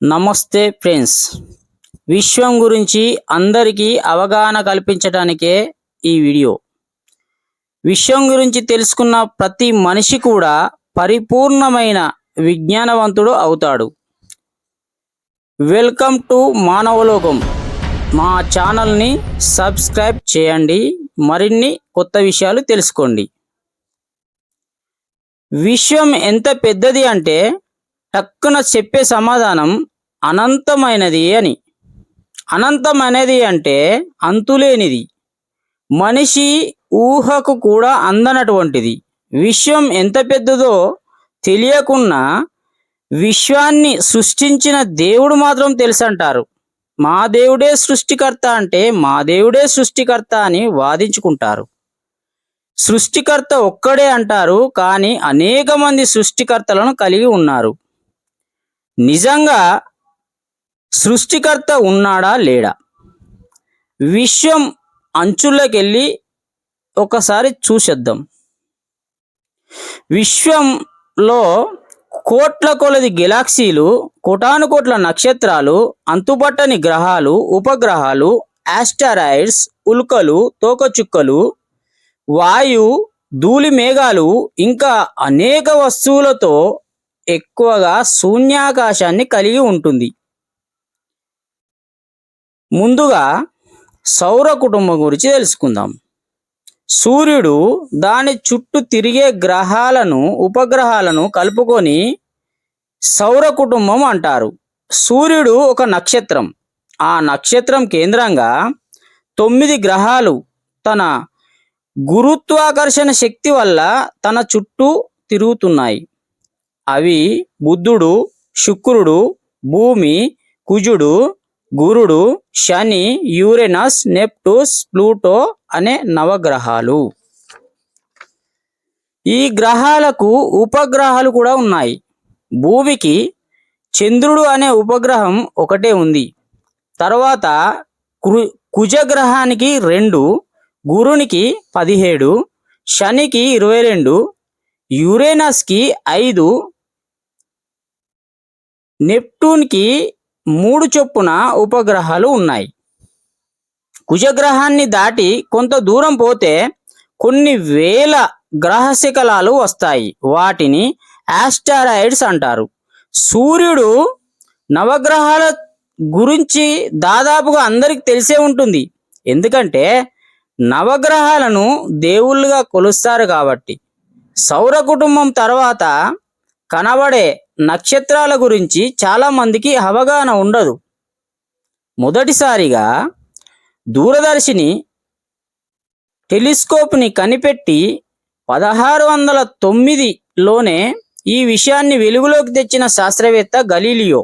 నమస్తే ఫ్రెండ్స్. విశ్వం గురించి అందరికీ అవగాహన కల్పించడానికే ఈ వీడియో. విశ్వం గురించి తెలుసుకున్న ప్రతి మనిషి కూడా పరిపూర్ణమైన విజ్ఞానవంతుడు అవుతాడు. Welcome to Manavalokam. మా ఛానల్ని సబ్స్క్రైబ్ చేయండి. మరిన్ని కొత్త విషయాలు తెలుసుకోండి. విశ్వం ఎంత పెద్దది అంటే టక్కున చెప్పే సమాధానం అనంతమైనది అని. అనంతమైనది అంటే అంతులేనిది, మనిషి ఊహకు కూడా అందనటువంటిది. విశ్వం ఎంత పెద్దదో తెలియకున్నా విశ్వాన్ని సృష్టించిన దేవుడు మాత్రం తెలుసంటారు. మా దేవుడే సృష్టికర్త అంటే మా దేవుడే సృష్టికర్త అని వాదించుకుంటారు. సృష్టికర్త ఒక్కడే అంటారు, కానీ అనేక మంది సృష్టికర్తలను కలిగి ఉన్నారు. నిజంగా సృష్టికర్త ఉన్నాడా లేడా? విశ్వం అంచుల్లోకెళ్ళి ఒకసారి చూసేద్దాం. విశ్వంలో కోట్ల కొలది గెలాక్సీలు, కోటానుకోట్ల నక్షత్రాలు, అంతుపట్టని గ్రహాలు, ఉపగ్రహాలు, ఆస్టరాయిడ్స్, ఉల్కలు, తోకచుక్కలు, వాయు, ధూళి మేఘాలు, ఇంకా అనేక వస్తువులతో ఎక్కువగా శూన్యాకాశాన్ని కలిగి ఉంటుంది. ముందుగా సౌర కుటుంబం గురించి తెలుసుకుందాం. సూర్యుడు దాని చుట్టూ తిరిగే గ్రహాలను, ఉపగ్రహాలను కలుపుకొని సౌర కుటుంబం అంటారు. సూర్యుడు ఒక నక్షత్రం. ఆ నక్షత్రం కేంద్రంగా 9 గ్రహాలు తన గురుత్వాకర్షణ శక్తి వల్ల తన చుట్టూ తిరుగుతున్నాయి. అవి బుధుడు, శుక్రుడు, భూమి, కుజుడు, గురుడు, శని, యురేనస్, నెప్టూస్, ప్లూటో అనే నవగ్రహాలు. ఈ గ్రహాలకు ఉపగ్రహాలు కూడా ఉన్నాయి. భూమికి చంద్రుడు అనే ఉపగ్రహం ఒకటే ఉంది. తర్వాత కుజగ్రహానికి 2, గురునికి 17, శనికి 22, యురేనస్కి 5, నెప్టూన్కి 3 చొప్పున ఉపగ్రహాలు ఉన్నాయి. కుజగ్రహాన్ని దాటి కొంత దూరం పోతే కొన్ని వేల గ్రహశకలాలు వస్తాయి. వాటిని ఆస్టరాయిడ్స్ అంటారు. సూర్యుడు నవగ్రహాల గురించి దాదాపుగా అందరికి తెలిసే ఉంటుంది. ఎందుకంటే నవగ్రహాలను దేవుళ్ళుగా కొలుస్తారు కాబట్టి. సౌర కుటుంబం తర్వాత కనబడే నక్షత్రాల గురించి చాలామందికి అవగాహన ఉండదు. మొదటిసారిగా దూరదర్శిని టెలిస్కోప్ని కనిపెట్టి 1609లోనే ఈ విషయాన్ని వెలుగులోకి తెచ్చిన శాస్త్రవేత్త గలీలియో.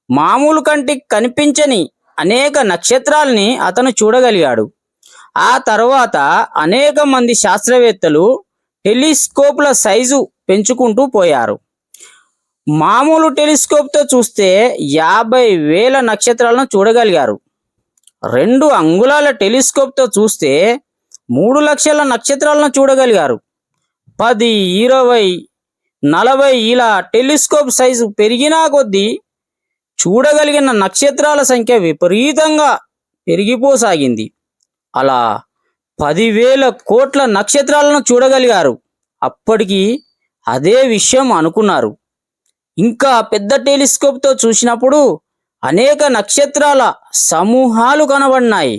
మామూలు కంటికి కనిపించని అనేక నక్షత్రాలని అతను చూడగలిగాడు. ఆ తర్వాత అనేక మంది శాస్త్రవేత్తలు టెలిస్కోప్ల సైజు పెంచుకుంటూ పోయారు. మామూలు టెలిస్కోప్తో చూస్తే 50,000 నక్షత్రాలను చూడగలిగారు. 2 అంగుళాల టెలిస్కోప్తో చూస్తే 3 లక్షల నక్షత్రాలను చూడగలిగారు. 10, 20, 40 ఇలా టెలిస్కోప్ సైజు పెరిగినా కొద్దీ చూడగలిగిన నక్షత్రాల సంఖ్య విపరీతంగా పెరిగిపోసాగింది. అలా 10,000 కోట్ల నక్షత్రాలను చూడగలిగారు. అప్పటికి అదే విషయం అనుకున్నారు. ఇంకా పెద్ద టెలిస్కోప్తో చూసినప్పుడు అనేక నక్షత్రాల సమూహాలు కనబడినాయి.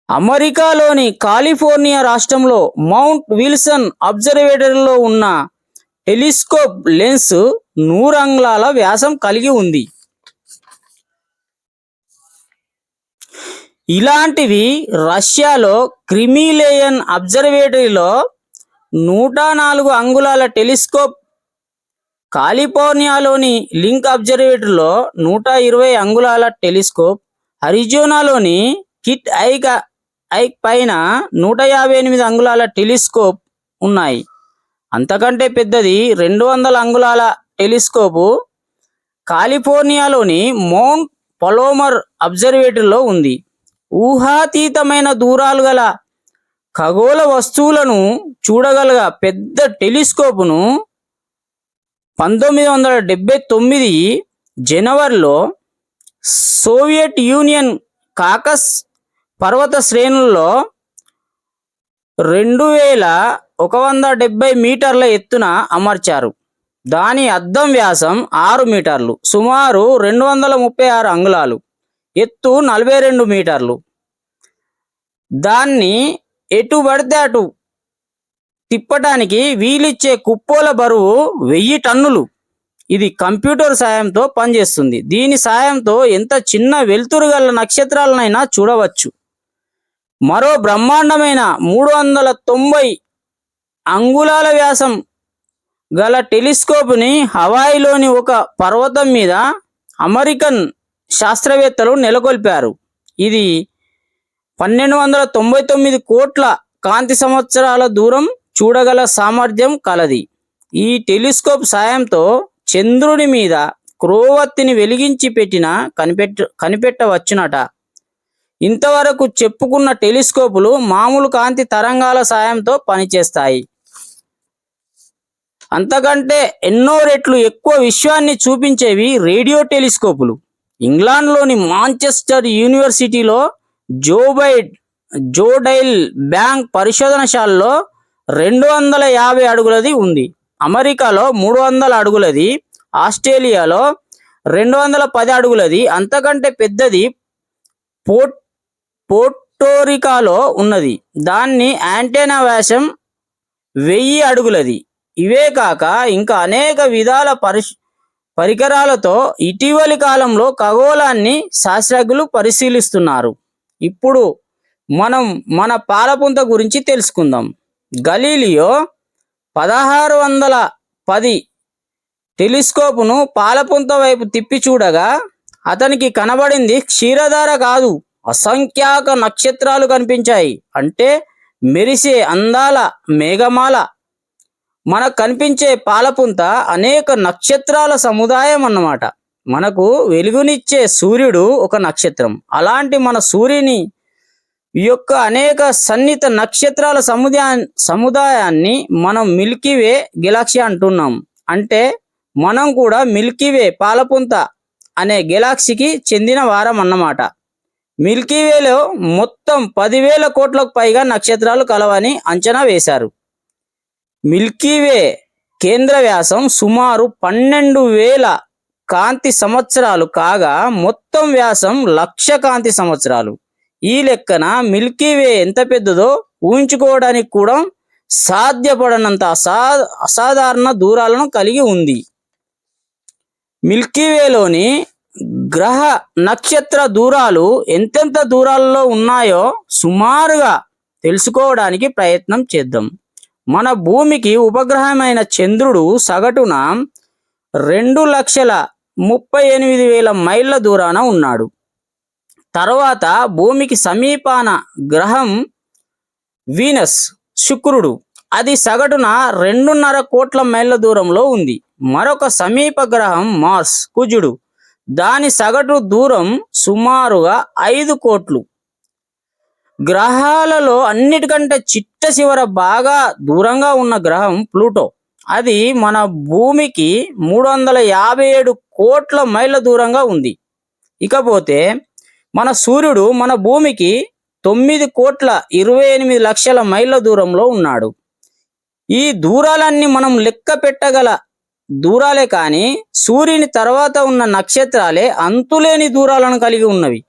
అమెరికాలోని కాలిఫోర్నియా రాష్ట్రంలో మౌంట్ విల్సన్ అబ్జర్వేటరీలో ఉన్న టెలిస్కోప్ లెన్స్ 100 అంగుళాల వ్యాసం కలిగి ఉంది. ఇలాంటివి రష్యాలో క్రిమిలేయన్ అబ్జర్వేటరీలో 104 అంగుళాల టెలిస్కోప్, కాలిఫోర్నియాలోని లింక్ అబ్జర్వేటరీలో 120 అంగుళాల టెలిస్కోప్, అరిజోనాలోని కిట్ ఐక్ పైన 158 అంగుళాల టెలిస్కోప్ ఉన్నాయి. అంతకంటే పెద్దది 200 అంగుళాల టెలిస్కోపు కాలిఫోర్నియాలోని మౌంట్ పలోమర్ అబ్జర్వేటరీలో ఉంది. ఊహాతీతమైన దూరాలు గల ఖగోళ వస్తువులను చూడగల పెద్ద టెలిస్కోపును 1979 జనవరిలో సోవియట్ యూనియన్ కాకస్ పర్వత శ్రేణుల్లో 2170 మీటర్ల ఎత్తున అమర్చారు. దాని అద్దం వ్యాసం 6 మీటర్లు, సుమారు 236 అంగుళాలు, ఎత్తు 42 మీటర్లు. దాన్ని ఎటు పడితే అటు తిప్పటానికి వీలిచ్చే కుప్పోల బరువు 1000 టన్నులు. ఇది కంప్యూటర్ సాయంతో పనిచేస్తుంది. దీని సాయంతో ఎంత చిన్న వెలుతురు గల నక్షత్రాలనైనా చూడవచ్చు. మరో బ్రహ్మాండమైన 390 అంగుళాల వ్యాసం గల టెలిస్కోప్ని హవాయిలోని ఒక పర్వతం మీద అమెరికన్ శాస్త్రవేత్తలు నెలకొల్పారు. ఇది 1299 కోట్ల కాంతి సంవత్సరాల దూరం చూడగల సామర్థ్యం కలది. ఈ టెలిస్కోప్ సాయంతో చంద్రుని మీద క్రోవత్తిని వెలిగించి కనిపెట్టవచ్చునట. ఇంతవరకు చెప్పుకున్న టెలిస్కోపులు మామూలు కాంతి తరంగాల సాయంతో పనిచేస్తాయి. అంతకంటే ఎన్నో రెట్లు ఎక్కువ విశ్వాన్ని చూపించేవి రేడియో టెలిస్కోపులు. ఇంగ్లాండ్లోని మాంచెస్టర్ యూనివర్సిటీలో జోడైల్ బ్యాంక్ పరిశోధనశాలలో 250 అడుగులది ఉంది. అమెరికాలో 300 అడుగులది, ఆస్ట్రేలియాలో 210 అడుగులది, అంతకంటే పెద్దది పోర్టోరికాలో ఉన్నది. దాన్ని యాంటెన్నా వ్యాసం 1000 అడుగులది. ఇవే కాక ఇంకా అనేక విధాల పరికరాలతో ఇటీవలి కాలంలో ఖగోళాన్ని శాస్త్రజ్ఞులు పరిశీలిస్తున్నారు. ఇప్పుడు మనం మన పాలపుంత గురించి తెలుసుకుందాం. గలీలియో 1610 టెలిస్కోపును పాలపుంత వైపు తిప్పి చూడగా అతనికి కనబడింది క్షీరధార కాదు, అసంఖ్యాక నక్షత్రాలు కనిపించాయి. అంటే మెరిసే అందాల మేఘమాల. మనకు కనిపించే పాలపుంత అనేక నక్షత్రాల సముదాయం అన్నమాట. మనకు వెలుగునిచ్చే సూర్యుడు ఒక నక్షత్రం. అలాంటి మన సూర్యుని యొక్క అనేక సన్నిహిత నక్షత్రాల సముదాయాన్ని మనం మిల్కీవే గెలాక్సీ అంటున్నాం. అంటే మనం కూడా మిల్కీవే పాలపుంత అనే గెలాక్సీకి చెందిన వారం అన్నమాట. మిల్కీవేలో మొత్తం 10,000 కోట్లకు పైగా నక్షత్రాలు కలవని అంచనా వేశారు. మిల్కీవే కేంద్ర వ్యాసం సుమారు 12,000 కాంతి సంవత్సరాలు కాగా మొత్తం వ్యాసం 1,00,000 కాంతి సంవత్సరాలు. ఈ లెక్కన మిల్కీవే ఎంత పెద్దదో ఊహించుకోవడానికి కూడా సాధ్యపడనంత అసాధారణ దూరాలను కలిగి ఉంది. మిల్కీవేలోని గ్రహ నక్షత్ర దూరాలు ఎంతెంత దూరాల్లో ఉన్నాయో సుమారుగా తెలుసుకోవడానికి ప్రయత్నం చేద్దాం. మన భూమికి ఉపగ్రహమైన చంద్రుడు సగటున 2,38,000 మైళ్ళ దూరాన ఉన్నాడు. తర్వాత భూమికి సమీపాన గ్రహం వీనస్, శుక్రుడు. అది సగటున 2.5 కోట్ల మైళ్ళ దూరంలో ఉంది. మరొక సమీప గ్రహం మార్స్, కుజుడు. దాని సగటు దూరం సుమారుగా 5 కోట్లు. గ్రహాలలో అన్నిటికంటే చిట్ట చివర బాగా దూరంగా ఉన్న గ్రహం ప్లూటో. అది మన భూమికి 357 కోట్ల మైళ్ళ దూరంగా ఉంది. ఇకపోతే మన సూర్యుడు మన భూమికి 9,28,00,000 మైళ్ళ దూరంలో ఉన్నాడు. ఈ దూరాలన్నీ మనం లెక్క పెట్టగల దూరాలే కానీ సూర్యుని తర్వాత ఉన్న నక్షత్రాలే అంతులేని దూరాలను కలిగి ఉన్నవి.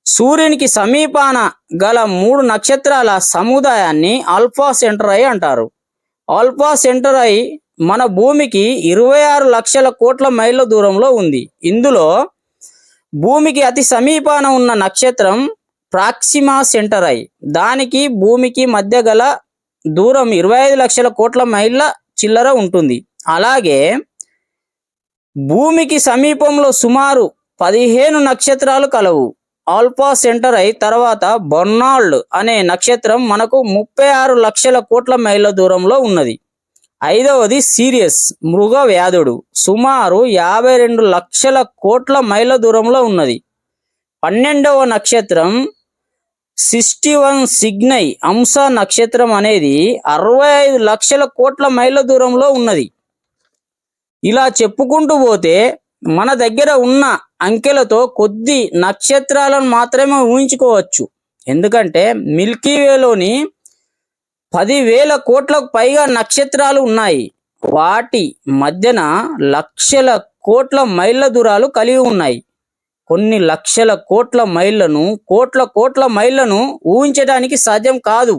సూర్యునికి సమీపాన గల 3 నక్షత్రాల సముదాయాన్ని ఆల్ఫా సెంటరై అంటారు. ఆల్ఫా సెంటరై మన భూమికి 26 లక్షల కోట్ల మైళ్ళ దూరంలో ఉంది. ఇందులో భూమికి అతి సమీపాన ఉన్న నక్షత్రం ప్రాక్సిమా సెంటరై. దానికి భూమికి మధ్య గల దూరం 25 లక్షల కోట్ల మైళ్ళ చిల్లర ఉంటుంది. అలాగే భూమికి సమీపంలో సుమారు 15 నక్షత్రాలు కలవు. ఆల్ఫా సెంటరై తర్వాత బర్నాల్డ్ అనే నక్షత్రం మనకు 36 లక్షల కోట్ల మైళ్ళ దూరంలో ఉన్నది. 5వది సిరియస్, మృగ వ్యాధుడు, సుమారు 52 లక్షల కోట్ల మైళ్ళ దూరంలో ఉన్నది. 12వ నక్షత్రం 61 సిగ్నై అంశ నక్షత్రం అనేది 65 లక్షల కోట్ల మైళ్ళ దూరంలో ఉన్నది. ఇలా చెప్పుకుంటూ పోతే మన దగ్గర ఉన్న అంకెలతో కొద్ది నక్షత్రాలను మాత్రమే ఊహించుకోవచ్చు. ఎందుకంటే మిల్కీవేలోని 10,000 కోట్లకు పైగా నక్షత్రాలు ఉన్నాయి. వాటి మధ్యన లక్షల కోట్ల మైళ్ళ దూరాలు కలిగి ఉన్నాయి. కొన్ని లక్షల కోట్ల మైళ్ళను ఊహించడానికి సాధ్యం కాదు.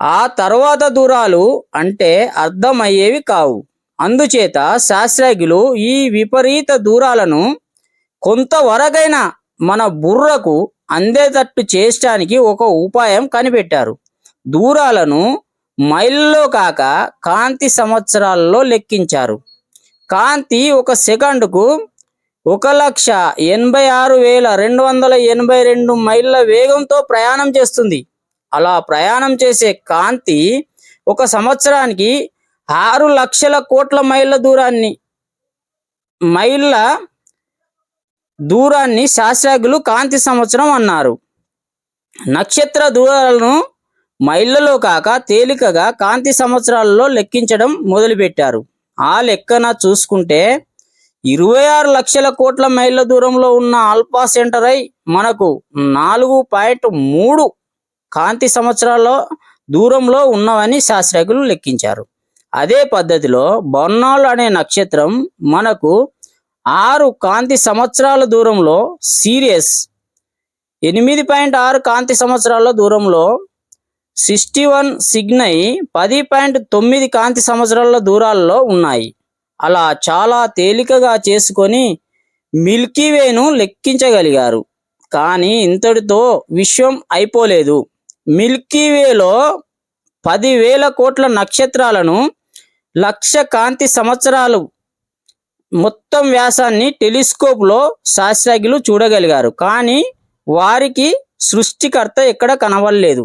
ఆ తర్వాత దూరాలు అంటే అర్థమయ్యేవి కావు. అందుచేత శాస్త్రజ్ఞులు ఈ విపరీత దూరాలను కొంతవరకైనా మన బుర్రకు అందేటట్టు చేయడానికి ఒక ఉపాయం కనిపెట్టారు. దూరాలను మైళ్ళలో కాక కాంతి సంవత్సరాలలో లెక్కించారు. కాంతి ఒక సెకండుకు 1,86,282 మైళ్ళ వేగంతో ప్రయాణం చేస్తుంది. అలా ప్రయాణం చేసే కాంతి ఒక సంవత్సరానికి 6 లక్షల కోట్ల మైళ్ళ దూరాన్ని శాస్త్రజ్ఞులు కాంతి సంవత్సరం అన్నారు. నక్షత్ర దూరాలను మైళ్ళలో కాక తేలికగా కాంతి సంవత్సరాలలో లెక్కించడం మొదలుపెట్టారు. ఆ లెక్కన చూసుకుంటే 26 లక్షల కోట్ల మైళ్ళ దూరంలో ఉన్న ఆల్ఫా సెంటరై మనకు 4.3 కాంతి సంవత్సరాల దూరంలో ఉన్నవని శాస్త్రజ్ఞులు లెక్కించారు. అదే పద్ధతిలో బర్నాల్డ్ అనే నక్షత్రం మనకు 6 కాంతి సంవత్సరాల దూరంలో, సిరియస్ 8.6 కాంతి సంవత్సరాల దూరంలో, 61 సిగ్నై 10.9 కాంతి సంవత్సరాల దూరాల్లో ఉన్నాయి. అలా చాలా తేలికగా చేసుకొని మిల్కీవేను లెక్కించగలిగారు. కానీ ఇంతటితో విషయం అయిపోలేదు. మిల్కీవేలో 10,000 కోట్ల నక్షత్రాలను, 1,00,000 కాంతి సంవత్సరాలు మొత్తం వ్యాసాన్ని టెలిస్కోప్లో శాస్త్రజ్ఞులు చూడగలిగారు. కానీ వారికి సృష్టికర్త ఎక్కడ కనబడలేదు.